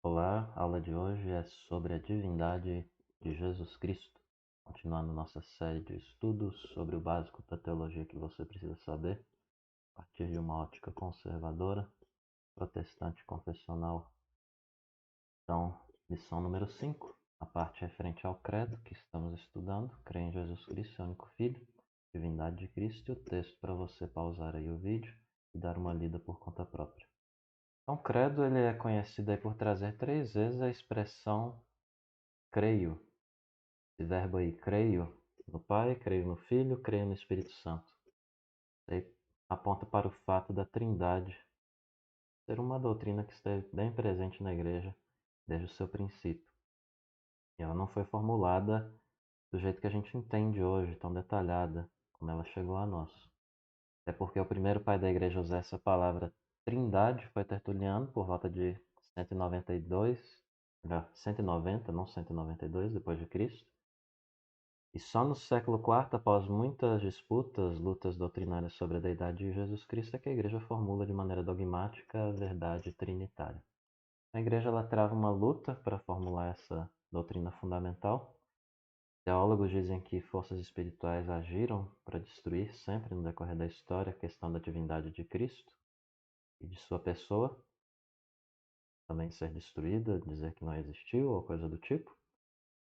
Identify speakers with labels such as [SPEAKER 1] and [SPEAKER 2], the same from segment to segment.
[SPEAKER 1] Olá, a aula de hoje é sobre a divindade de Jesus Cristo, continuando nossa série de estudos sobre o básico da teologia que você precisa saber, a partir de uma ótica conservadora, protestante confessional. Então, lição número 5, a parte referente ao credo que estamos estudando, creio em Jesus Cristo, seu único Filho, divindade de Cristo, e o texto para você pausar aí o vídeo e dar uma lida por conta própria. Então, credo ele é conhecido aí por trazer 3 vezes a expressão creio. Esse verbo aí, creio no Pai, creio no Filho, creio no Espírito Santo. Isso aí aponta para o fato da Trindade ser uma doutrina que esteve bem presente na Igreja desde o seu princípio. E ela não foi formulada do jeito que a gente entende hoje, tão detalhada como ela chegou a nós. Até porque o primeiro pai da Igreja a usar essa palavra Trindade foi Tertuliano, por volta de 192, 190, não 192 depois de Cristo. E só no século IV, após muitas disputas, lutas doutrinárias sobre a deidade de Jesus Cristo, é que a Igreja formula de maneira dogmática a verdade trinitária. A Igreja ela trava uma luta para formular essa doutrina fundamental. Teólogos dizem que forças espirituais agiram para destruir sempre no decorrer da história a questão da divindade de Cristo e de sua pessoa, também ser destruída, dizer que não existiu ou coisa do tipo.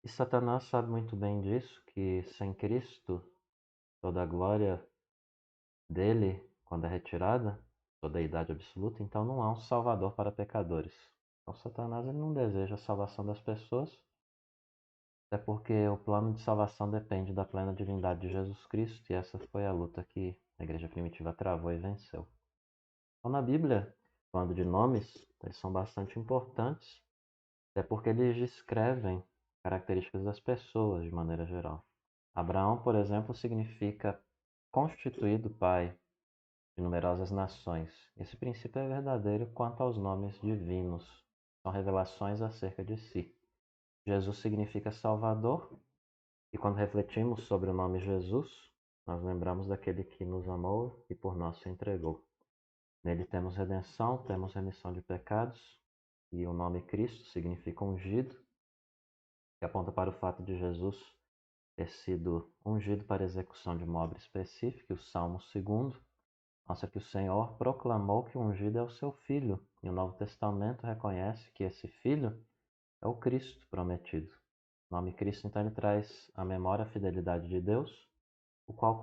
[SPEAKER 1] E Satanás sabe muito bem disso, que sem Cristo toda a glória dele, quando é retirada, toda a idade absoluta, então não há um salvador para pecadores. Então Satanás ele não deseja a salvação das pessoas, até porque o plano de salvação depende da plena divindade de Jesus Cristo, e essa foi a luta que a igreja primitiva travou e venceu. Então na Bíblia, falando de nomes, eles são bastante importantes, até porque eles descrevem características das pessoas de maneira geral. Abraão, por exemplo, significa constituído pai de numerosas nações. Esse princípio é verdadeiro quanto aos nomes divinos. São revelações acerca de si. Jesus significa Salvador, e quando refletimos sobre o nome Jesus, nós lembramos daquele que nos amou e por nós se entregou. Nele temos redenção, temos remissão de pecados, e o nome Cristo significa ungido, que aponta para o fato de Jesus ter sido ungido para a execução de uma obra específica, o Salmo 2 mostra que o Senhor proclamou que o ungido é o seu Filho, e o Novo Testamento reconhece que esse Filho é o Cristo prometido. O nome Cristo, então, ele traz à memória a fidelidade de Deus, o qual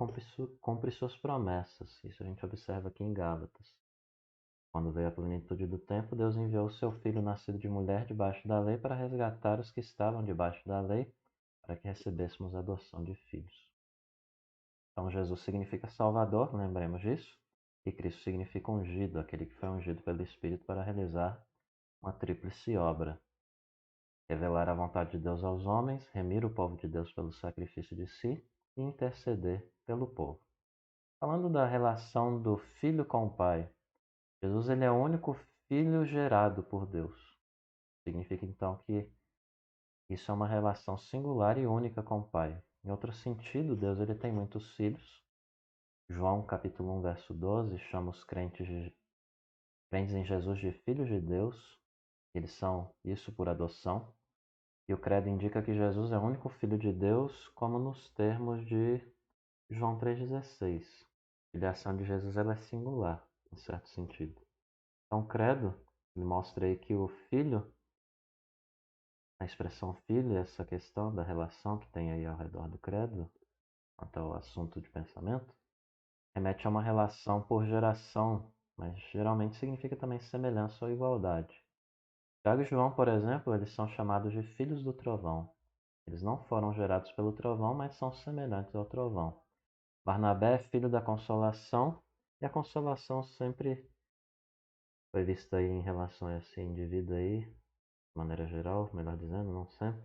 [SPEAKER 1] cumpre suas promessas. Isso a gente observa aqui em Gálatas. Quando veio a plenitude do tempo, Deus enviou o seu Filho nascido de mulher debaixo da lei para resgatar os que estavam debaixo da lei, para que recebêssemos a adoção de filhos. Então, Jesus significa Salvador, lembremos disso. E Cristo significa ungido, aquele que foi ungido pelo Espírito para realizar uma tríplice obra: revelar a vontade de Deus aos homens, remir o povo de Deus pelo sacrifício de si e interceder pelo povo. Falando da relação do filho com o pai, Jesus ele é o único filho gerado por Deus. Significa então que isso é uma relação singular e única com o pai. Em outro sentido, Deus ele tem muitos filhos. João capítulo 1, verso 12 chama os crentes em Jesus de filhos de Deus. Eles são isso por adoção. E o credo indica que Jesus é o único filho de Deus, como nos termos de João 3,16. A filiação de Jesus ela é singular, em certo sentido. Então, o credo ele mostra aí que o filho, a expressão filho, essa questão da relação que tem aí ao redor do credo, quanto ao assunto de pensamento, remete a uma relação por geração, mas geralmente significa também semelhança ou igualdade. Tiago e João, por exemplo, eles são chamados de filhos do trovão. Eles não foram gerados pelo trovão, mas são semelhantes ao trovão. Barnabé é filho da consolação, e a consolação sempre foi vista aí em relação a esse indivíduo aí, de maneira geral, melhor dizendo, não sempre,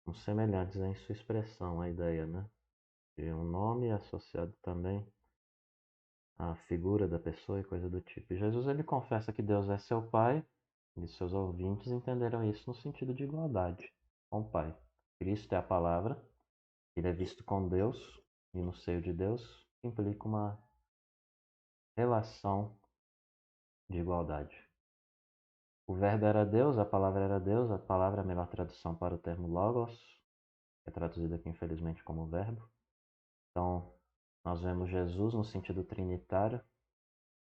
[SPEAKER 1] como semelhantes em sua expressão, a ideia, né? De um nome associado também à figura da pessoa e coisa do tipo. E Jesus ele confessa que Deus é seu Pai, e seus ouvintes entenderam isso no sentido de igualdade com o Pai. Cristo é a palavra, ele é visto com Deus e no seio de Deus implica uma relação de igualdade. O verbo era Deus, a palavra era Deus, a palavra é a melhor tradução para o termo logos, que é traduzido aqui infelizmente como verbo. Então, nós vemos Jesus no sentido trinitário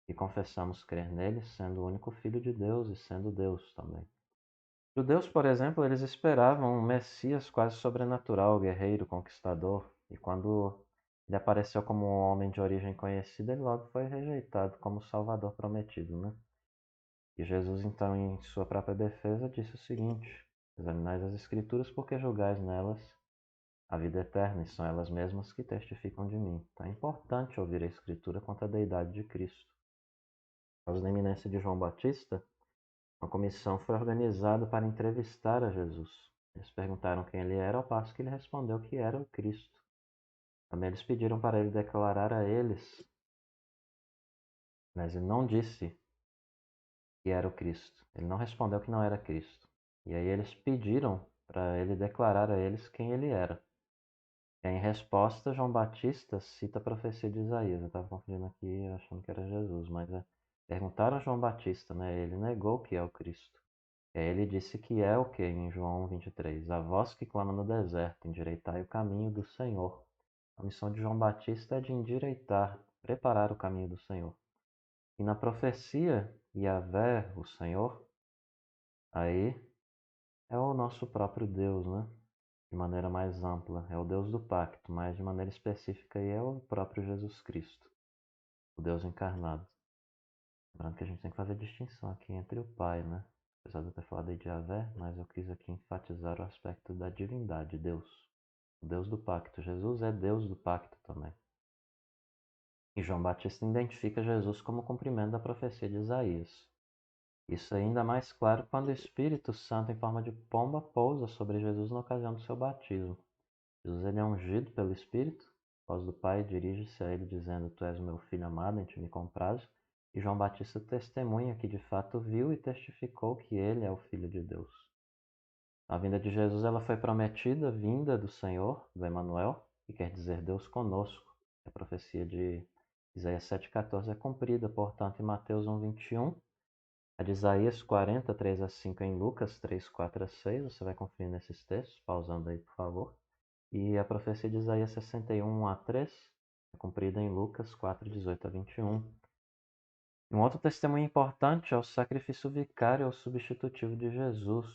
[SPEAKER 1] e confessamos crer nele, sendo o único Filho de Deus e sendo Deus também. Os judeus, por exemplo, eles esperavam um Messias quase sobrenatural, guerreiro, conquistador, e quando ele apareceu como um homem de origem conhecida, ele logo foi rejeitado como o Salvador prometido, né? E Jesus, então, em sua própria defesa, disse o seguinte: examinais as Escrituras porque julgais nelas a vida eterna, e são elas mesmas que testificam de mim. Então é importante ouvir a Escritura quanto à deidade de Cristo. Após a eminência de João Batista, uma comissão foi organizada para entrevistar a Jesus. Eles perguntaram quem ele era, ao passo que ele respondeu que era o Cristo. Também eles pediram para ele declarar a eles, mas ele não disse que era o Cristo. Ele não respondeu que não era Cristo. E aí eles pediram para ele declarar a eles quem ele era. E aí, em resposta, João Batista cita a profecia de Isaías. Eu estava confundindo aqui, achando que era Jesus, mas perguntaram a João Batista, né? Ele negou que é o Cristo. E aí ele disse que é o que em João 23? A voz que clama no deserto, endireitai o caminho do Senhor. A missão de João Batista é de endireitar, preparar o caminho do Senhor. E na profecia, Yahvé, o Senhor, aí é o nosso próprio Deus, né? De maneira mais ampla. É o Deus do pacto, mas de maneira específica aí é o próprio Jesus Cristo, o Deus encarnado. Lembrando que a gente tem que fazer distinção aqui entre o Pai, né? Apesar de eu ter falado aí de Yahvé, mas eu quis aqui enfatizar o aspecto da divindade, Deus. O Deus do pacto. Jesus é Deus do pacto também. E João Batista identifica Jesus como cumprimento da profecia de Isaías. Isso é ainda mais claro quando o Espírito Santo, em forma de pomba, pousa sobre Jesus na ocasião do seu batismo. Jesus ele é ungido pelo Espírito, a voz do Pai dirige-se a ele dizendo: Tu és o meu filho amado, em ti me comprazo. E João Batista testemunha que de fato viu e testificou que ele é o Filho de Deus. A vinda de Jesus ela foi prometida, vinda do Senhor, do Emanuel, que quer dizer Deus conosco. A profecia de Isaías 7,14 é cumprida, portanto, em Mateus 1,21, a de Isaías 40, 3 a 5 em Lucas 3, 4 a 6. Você vai conferir nesses textos, pausando aí, por favor. E a profecia de Isaías 61, 1 a 3 é cumprida em Lucas 4, 18 a 21. Um outro testemunho importante é o sacrifício vicário ou substitutivo de Jesus,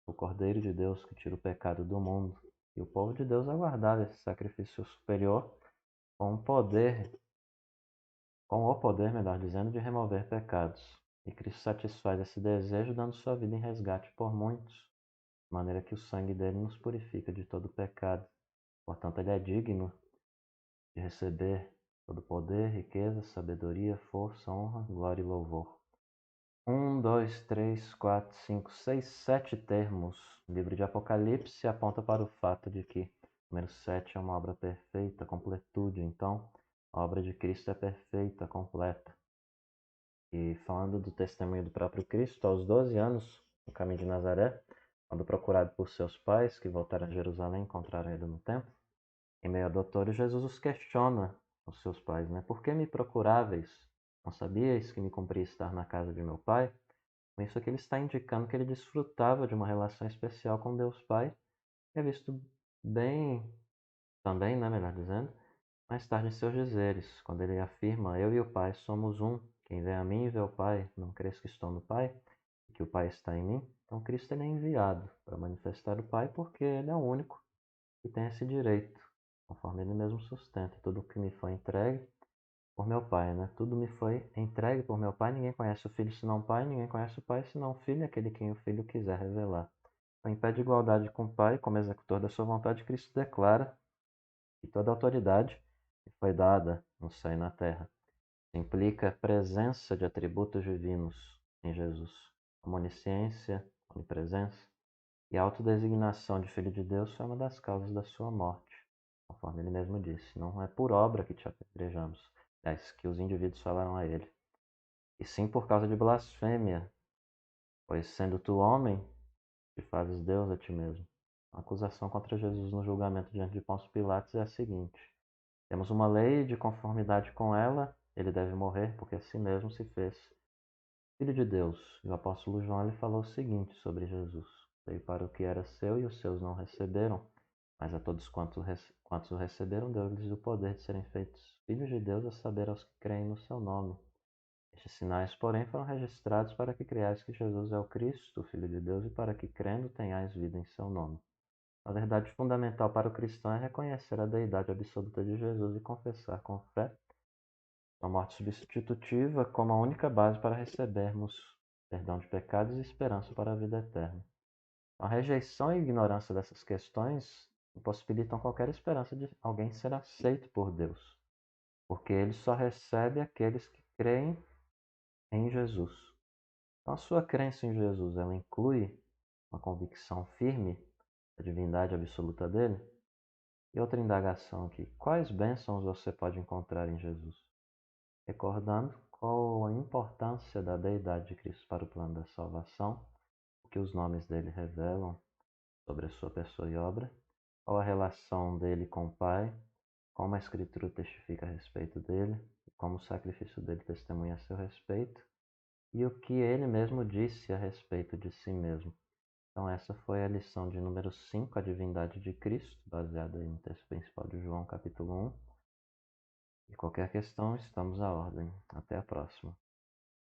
[SPEAKER 1] o Cordeiro de Deus que tira o pecado do mundo. E o povo de Deus aguardava esse sacrifício superior com o poder, melhor dizendo, de remover pecados. E Cristo satisfaz esse desejo dando sua vida em resgate por muitos, de maneira que o sangue dele nos purifica de todo pecado. Portanto, ele é digno de receber todo poder, riqueza, sabedoria, força, honra, glória e louvor. 7 termos. O livro de Apocalipse aponta para o fato de que o número 7 é uma obra perfeita, completude. Então, a obra de Cristo é perfeita, completa. E falando do testemunho do próprio Cristo, aos 12 anos, no caminho de Nazaré, quando procurado por seus pais, que voltaram a Jerusalém e encontraram ele no templo, em meio a doutores, Jesus os questiona, os seus pais, né? Por que me procuráveis? Não sabíeis que me cumpria estar na casa de meu pai? Com isso aqui ele está indicando que ele desfrutava de uma relação especial com Deus Pai, que é visto bem também, né, melhor dizendo, mais tarde em seus dizeres, quando ele afirma: Eu e o Pai somos um. Quem vê a mim vê o Pai. Não crees que estou no Pai e que o Pai está em mim? Então Cristo ele é enviado para manifestar o Pai porque ele é o único que tem esse direito, conforme ele mesmo sustenta. Tudo que me foi entregue por meu Pai, né? Tudo me foi entregue por meu Pai. Ninguém conhece o Filho senão o Pai, ninguém conhece o Pai senão o Filho, aquele quem o Filho quiser revelar. Então, em pé de igualdade com o Pai, como executor da sua vontade, Cristo declara que toda autoridade lhe foi dada no céu e na terra. Implica a presença de atributos divinos em Jesus, como onisciência, onipresença, e a autodesignação de Filho de Deus foi uma das causas da sua morte, conforme ele mesmo disse. Não é por obra que te apedrejamos, que os indivíduos falaram a ele, e sim por causa de blasfêmia, pois sendo tu homem, te fazes Deus a ti mesmo. A acusação contra Jesus no julgamento diante de Pôncio Pilatos é a seguinte: temos uma lei de conformidade com ela, ele deve morrer porque a si mesmo se fez Filho de Deus. E o apóstolo João ele falou o seguinte sobre Jesus: veio para o que era seu e os seus não receberam, mas a todos quantos o receberam, deu-lhes o poder de serem feitos filhos de Deus, a saber, aos que creem no seu nome. Estes sinais, porém, foram registrados para que creiais que Jesus é o Cristo, o Filho de Deus, e para que, crendo, tenhais vida em seu nome. A verdade fundamental para o cristão é reconhecer a deidade absoluta de Jesus e confessar com fé a morte substitutiva como a única base para recebermos perdão de pecados e esperança para a vida eterna. A rejeição e ignorância dessas questões impossibilitam qualquer esperança de alguém ser aceito por Deus, porque ele só recebe aqueles que creem em Jesus. Então, a sua crença em Jesus, ela inclui uma convicção firme da divindade absoluta dele? E outra indagação aqui: quais bênçãos você pode encontrar em Jesus? Recordando qual a importância da deidade de Cristo para o plano da salvação, o que os nomes dele revelam sobre a sua pessoa e obra, qual a relação dele com o Pai, como a Escritura testifica a respeito dele, como o sacrifício dele testemunha a seu respeito, e o que ele mesmo disse a respeito de si mesmo. Então essa foi a lição de número 5, a divindade de Cristo, baseada no texto principal de João, capítulo 1. E qualquer questão, estamos à ordem. Até a próxima.